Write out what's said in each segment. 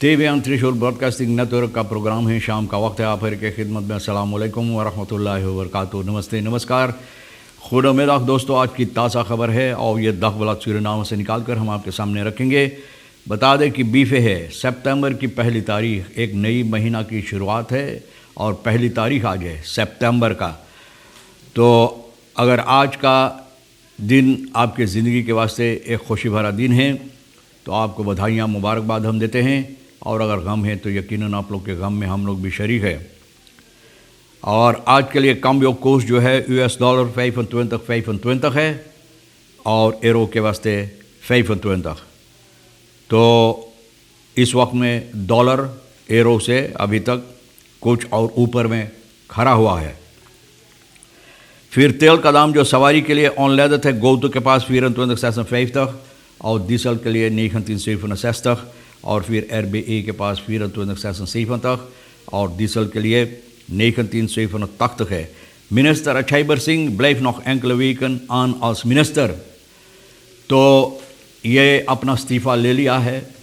TV त्रिशूल broadcasting network का programme है। शाम का वक्त है। आप हर के खिदमत में अस्सलाम वालेकुम व रहमतुल्लाहि व बरकातुहू। नमस्ते, नमस्कार, खुदा दोस्तों। आज की ताज़ा खबर है और ये 10 बला सूरनामा से निकाल कर हम आपके सामने रखेंगे। बता दें कि बीफे है सितंबर की पहली तारीख, एक नई महीना की शुरुआत है और पहली तारीख आज है सितंबर का। तो अगर आज का दिन आपके ज़िंदगी के वास्ते एक खुशी भरा दिन है तो आपको बधाइयाँ, मुबारकबाद हम देते हैं। और अगर गम है तो यकीनन आप लोग के गम में हम लोग भी शरीक है। और आज के लिए कम योग कोर्स जो है US डॉलर 25 है और एरो के वास्ते 25। तो इस वक्त में डॉलर एरो से अभी तक कुछ और ऊपर में खड़ा हुआ है। फिर तेल का दाम जो सवारी के लिए ऑनलाइन है गोतु के पास 24,56 और डीजल के लिए 19,67 और फिर RBE के पास 24,76 और डीजल के लिए 19,87 है। Minister Achaiber Singh bleef nog enkele weken aan als minister। तो ये अपना इस्तीफ़ा ले लिया है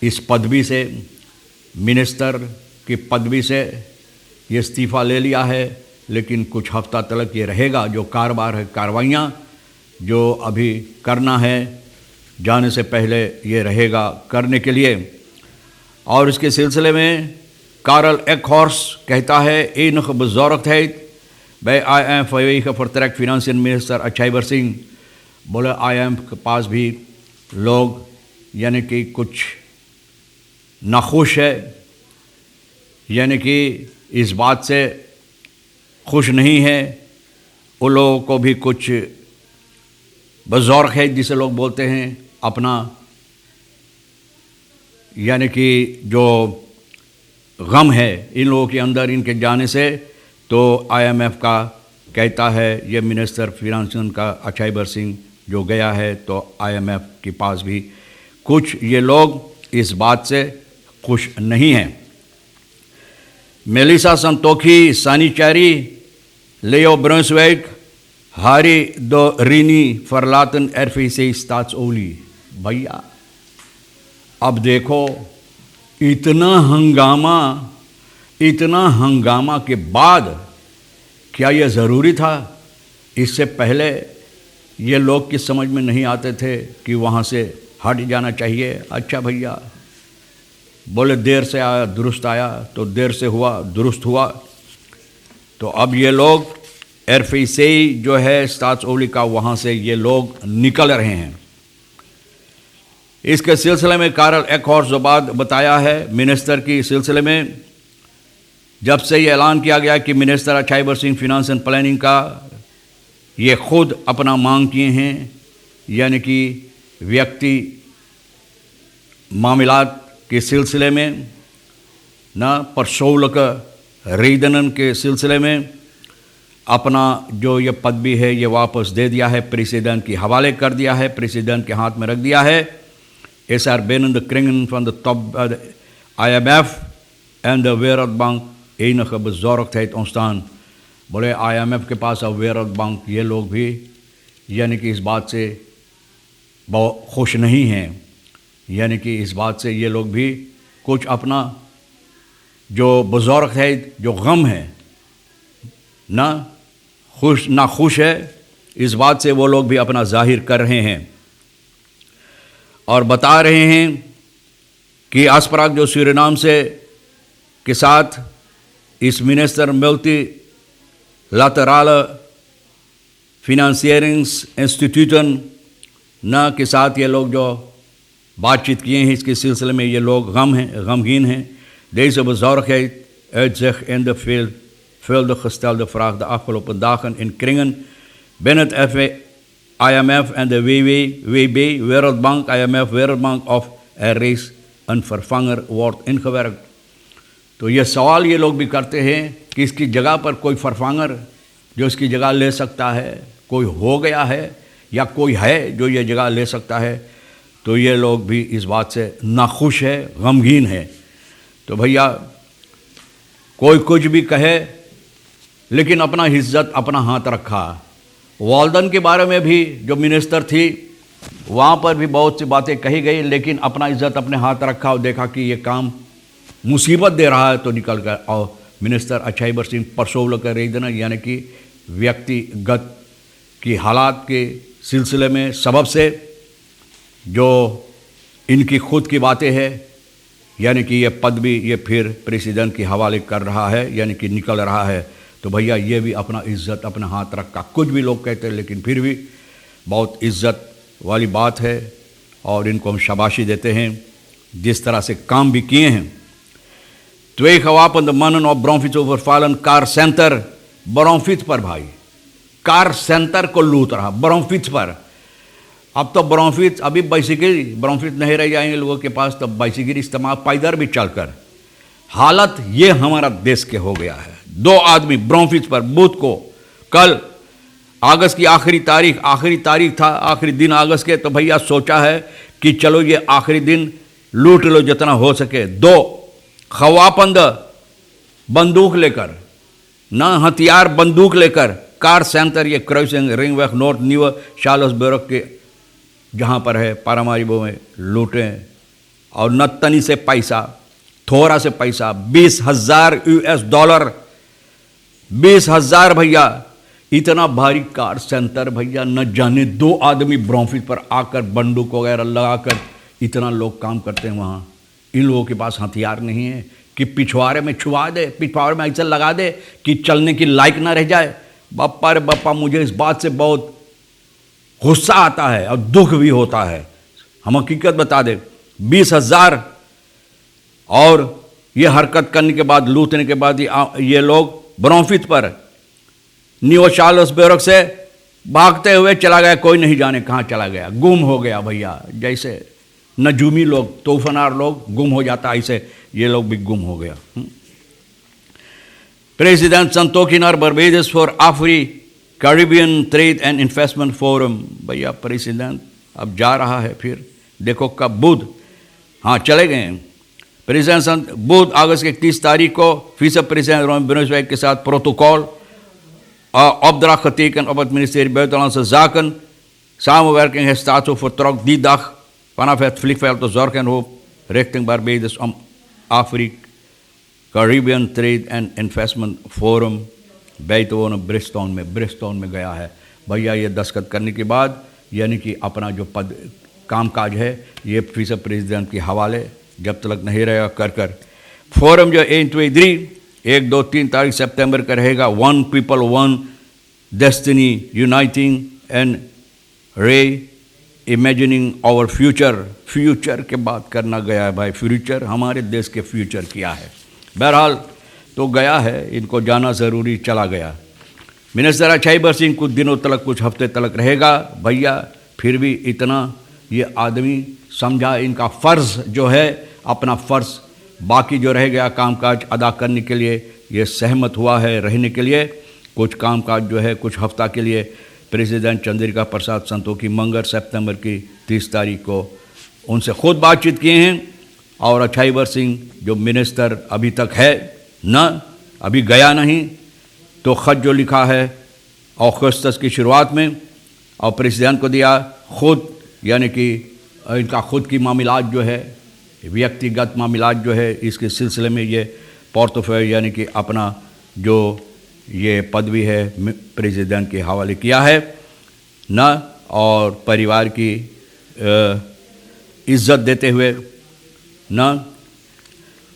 इस पदवी से, मिनिस्टर की पदवी से ये इस्तीफ़ा ले लिया है, लेकिन कुछ हफ्ता तक ये रहेगा। जो कारोबार है, कार्रवाइयाँ जो अभी करना है जाने से पहले ये रहेगा करने के लिए। और इसके सिलसिले में Karel Ekhorst कहता है enige bezorgdheid bij IM vanwege vertrek financiën minister Achaiber Singh। बोले IM के पास भी लोग यानी कि कुछ नाखुश है, यानी कि इस बात से खुश नहीं है। उन लोगों को भी कुछ बज़ौर है जिसे लोग बोलते हैं अपना, यानी कि जो गम है इन लोगों के अंदर इनके जाने से। तो IMF का कहता है ये मिनिस्टर फिनांस का अचाइबर सिंह जो गया है, तो IMF के पास भी कुछ ये लोग इस बात से खुश नहीं हैं। मेलिसा संतोखी सानिचारी लेओ ब्रुंसविक हारी दो रीनी फरलातन RVC स्टाट्सओली। भैया अब देखो, इतना हंगामा के बाद क्या यह ज़रूरी था? इससे पहले ये लोग की समझ में नहीं आते थे कि वहाँ से हट जाना चाहिए। अच्छा भैया, बोले देर से आया दुरुस्त आया, तो देर से हुआ दुरुस्त हुआ। तो अब ये लोग RVC जो है स्टाट्सओली का, वहाँ से ये लोग निकल रहे हैं। इसके सिलसिले में कारल एखॉर्स्ट जो बात बताया है मिनिस्टर की सिलसिले में, जब से ये ऐलान किया गया कि minister Achaibar Singh finance and planning का ये खुद अपना मांग किए हैं, यानी कि व्यक्ति मामलात के सिलसिले में ना परशोलक रीदनन के सिलसिले में अपना जो ये पदवी है ये वापस दे दिया है, प्रेसिडेंट के हवाले कर दिया है, प्रेसिडेंट के हाथ में रख दिया है। binnen de kringen van de top IMF en de Wereldbank enige bezorgdheid ontstaan। बोले IMF के पास और वर्ल्ड बैंक ये लोग भी यानी कि इस बात से बहुत खुश नहीं हैं, यानी कि इस बात से ये लोग भी कुछ अपना जो बुजुर्गदहैत जो गम है ना खुश है, इस बात से वो लोग भी अपना जाहिर कर रहे हैं और बता रहे हैं कि आसपराग जो सूरीनाम से के साथ इस मिनिस्टर multilaterale financieringsinstituten ना के साथ ये लोग जो बातचीत किए हैं, इसके सिलसिले में ये लोग गमगीन हैं। Deze bezorgdheid uit zich in de veelvuldig gestelde vraag de afgelopen dagen in kringen binnen het IMF en de WWB, Wereldbank, IMF, Wereldbank of er is een vervanger wordt ingewerkt। तो ये सवाल ये लोग भी करते हैं कि इसकी जगह पर कोई फरफांगर जो इसकी जगह ले सकता है, कोई हो गया है या कोई है जो ये जगह ले सकता है। तो ये लोग भी इस बात से नाखुश है, गमगीन है। तो भैया कोई कुछ भी कहे, लेकिन अपना इज्जत अपना हाथ रखा। वाल्डन के बारे में भी जो मिनिस्टर थी वहाँ पर भी बहुत सी बातें कही गई, लेकिन अपना इज्जत अपने हाथ रखा और देखा कि ये काम मुसीबत दे रहा है तो निकल कर। और मिनिस्टर अछाईबर सिंह परसों कर रही देना, यानी कि व्यक्तिगत की हालात के सिलसिले में सबब से जो इनकी खुद की बातें हैं, यानी कि ये पद भी ये फिर प्रेसिडेंट के हवाले कर रहा है, यानी कि निकल रहा है। तो भैया ये भी अपना इज्जत अपने हाथ रखा। कुछ भी लोग कहते हैं, लेकिन फिर भी बहुत इज्जत वाली बात है और इनको हम शाबाशी देते हैं जिस तरह से काम भी किए हैं। Twee gewapende mannen op Bronfiets overvallen car centre Bronfiets पर। भाई कार सेंटर को लूट रहा ब्रोंफिट्स पर। अब तो ब्रोंफिट्स अभी बाइसिकल ब्रोंफिट्स नहीं रह जाएंगे लोगों के पास, तो बाइसिकल इस्तेमाल पैदल भी चलकर। हालत ये हमारा देश के हो गया है। 2 आदमी ब्रोंफिट्स पर बुध को, कल अगस्त की आखिरी तारीख था, आखिरी दिन अगस्त के, तो भैया सोचा है कि चलो ये आखिरी दिन लूट लो जितना हो सके। 2 खवापंद बंदूक लेकर, ना हथियार, बंदूक लेकर कार सेंटर, ये क्रॉसिंग रिंगवेक नॉर्थ न्यू शार्लसबर्ग के जहाँ पर है पारामारिबो में लूटे। और नतनी से पैसा, थोड़ा से पैसा, $20,000, 20,000 भैया। इतना भारी कार सेंटर भैया, न जाने 2 आदमी ब्रोंफिट पर आकर बंदूक वगैरह लगाकर इतना लोग काम करते हैं वहाँ। इन लोगों के पास हथियार नहीं है कि पिछवाड़े में छुआ दे, पिछवाड़े में ऐसा लगा दे कि चलने की लायक ना रह जाए। बापा रे बापा, मुझे इस बात से बहुत गुस्सा आता है और दुख भी होता है। हम हकीकत बता दें, 20,000 और ये हरकत करने के बाद, लूटने के बाद ये लोग ब्रोंफिट पर न्यू शार्लसबर्ग से भागते हुए चला गया। कोई नहीं जाने कहाँ चला गया, गुम हो गया भैया। जैसे नजूमी लोग, तूफानार लोग गुम हो जाता, ऐसे ये लोग भी गुम हो गया। प्रेसिडेंट संतोखिनार Barbados for Afri Caribbean trade and investment forum. भैया प्रेसिडेंट अब जा रहा है, फिर देखो कब, बुध, हाँ चले गए हैं। प्रेसिडेंट बुध अगस्त की 31 तारीख को विसे प्रेसिडेंट रोम ब्रुन्सविक के साथ protocol opdracht getekend op het ministerie Buitenlandse Zaken. Samenwerking heeft staat vertrok die dag vanaf het vliegveld de Zorgenhoop richting Barbados om Afrika Caribbean Trade and Investment Forum bij te wonen Bridgestone में गया है। भैया ये दस्तखत करने के बाद, यानी कि अपना जो पद कामकाज है ये विसे प्रेसिडेंट के हवाले जब तक नहीं रहेगा कर फोरम जो 1, 2, 3 तारीख सितंबर का रहेगा। 1 पीपल 1 डेस्टिनी यूनाइटिंग एंड रे इमेजिनिंग आवर फ्यूचर के बात करना गया है भाई। फ्यूचर, हमारे देश के फ्यूचर क्या है। बहरहाल तो गया है, इनको जाना ज़रूरी चला गया। मिनिस्टर अछाईबर सिंह कुछ दिनों तक, कुछ हफ्ते तक रहेगा भैया। फिर भी इतना ये आदमी समझा इनका फ़र्ज़ जो है, अपना फ़र्ज़ बाकी जो रह गया कामकाज अदा करने के लिए ये सहमत हुआ है रहने के लिए। कुछ कामकाज जो है कुछ हफ्ता के लिए प्रेसिडेंट चंद्रिका प्रसाद संतोखी मंगर सितंबर की 30 तारीख को उनसे खुद बातचीत किए हैं। और अछाईबर सिंह जो मिनिस्टर अभी तक है न, अभी गया नहीं, तो ख़त जो लिखा है अगस्त की शुरुआत में और प्रेसिडेंट को दिया खुद, यानी कि इनका खुद की मामलात जो है, व्यक्तिगत मामलात जो है, इसके सिलसिले में ये पोर्टफोलियो यानी कि अपना जो ये पदवी है प्रेसिडेंट के हवाले किया है न। और परिवार की इज्जत देते हुए न,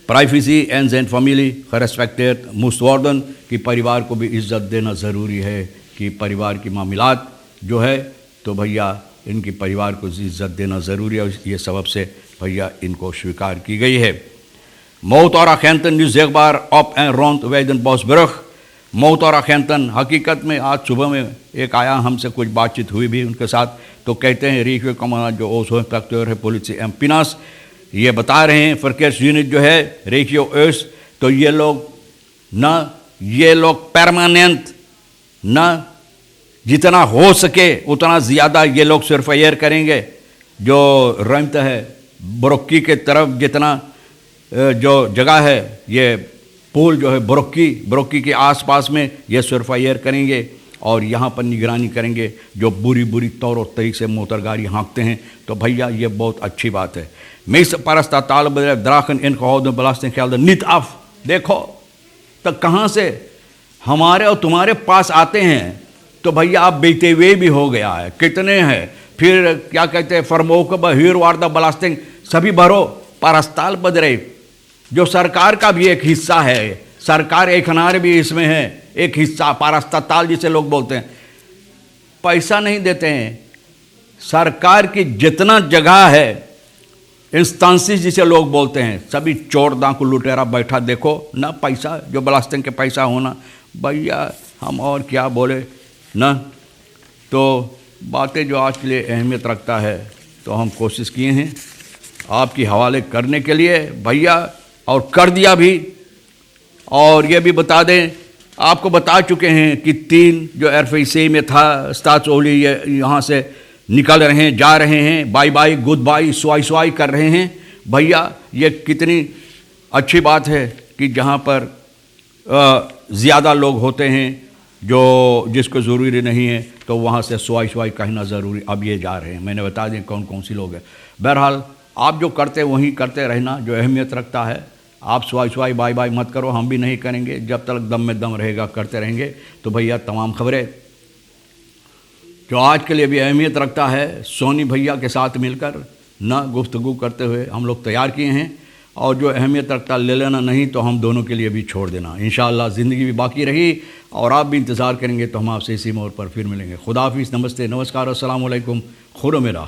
प्राइवेसी एंड फैमिली रेस्पेक्टेड मुस्तवर्दन कि परिवार को भी इज्जत देना ज़रूरी है कि परिवार की मामलात जो है तो भैया इनकी परिवार को इज्जत देना ज़रूरी है। ये सबब से भैया इनको स्वीकार की गई है। मौत और agenten nu zichtbaar op en rond Weidenbosbrug। मौत और agenten हकीकत में आज सुबह में एक आया, हमसे कुछ बातचीत हुई भी उनके साथ, तो कहते हैं रेखियो कमांडर जो ओसो इंस्पेक्टर है पुलिस एम्पिनास, ये बता रहे हैं फर्केस यूनिट जो है रेखियो एस, तो ये लोग परमानेंट न, जितना हो सके उतना ज़्यादा ये लोग सरफायर करेंगे। जो रमत है बुरक्की के तरफ जितना जो जगह है, ये पुल जो है बुरक्की के आसपास में ये सरफायर करेंगे और यहाँ पर निगरानी करेंगे जो बुरी बुरी तौर और तरीके से मोटर गाड़ी हाँकते हैं, तो भैया ये बहुत अच्छी बात है। Meestal parasta taal bedrijf dragen ingehouden belastinggelden niet af। देखो तो कहाँ से हमारे और तुम्हारे पास आते हैं, तो भैया आप बेचे हुए भी हो गया है, कितने हैं, फिर क्या कहते हैं फरमोक हीरवार्दा बलास्टिंग सभी भरो। परस्ताल bedrijf जो सरकार का भी एक हिस्सा है, सरकार एक अनार भी इसमें है, एक हिस्सा पारस्ताताल जिसे लोग बोलते हैं, पैसा नहीं देते हैं। सरकार की जितना जगह है, इंस्टांसिस जिसे लोग बोलते हैं, सभी चोर डाकू लुटेरा बैठा, देखो ना पैसा जो बलास्टिंग के पैसा होना, भैया हम और क्या बोले ना। तो बातें जो आज के लिए अहमियत रखता है, तो हम कोशिश किए हैं आपकी हवाले करने के लिए भैया, और कर दिया भी। और ये भी बता दें, आपको बता चुके हैं कि 3 जो RFC में था स्टाचोली, ये यहाँ से निकल रहे हैं, जा रहे हैं, बाय बाय गुड बाय स्वाई कर रहे हैं। भैया ये कितनी अच्छी बात है कि जहाँ पर ज़्यादा लोग होते हैं जो जिसको ज़रूरी नहीं है, तो वहाँ से स्वाई कहना ज़रूरी। अब ये जा रहे हैं, मैंने बता दें कौन कौन सी लोग हैं। बहरहाल आप जो करते वहीं करते रहना जो अहमियत रखता है। आप स्वाई बाय बाय मत करो, हम भी नहीं करेंगे, जब तक दम में दम रहेगा करते रहेंगे। तो भैया तमाम खबरें जो आज के लिए भी अहमियत रखता है, सोनी भैया के साथ मिलकर ना गुफ्तगू करते हुए हम लोग तैयार किए हैं, और जो अहमियत रखता ले लेना, नहीं तो हम दोनों के लिए भी छोड़ देना। इंशाअल्लाह ज़िंदगी भी बाकी रही और आप भी इंतज़ार करेंगे, तो हम आपसे इसी मोड़ पर फिर मिलेंगे। खुदा हाफिज़, नमस्ते, नमस्कार, अस्सलाम वालेकुम, खुदा मेरा।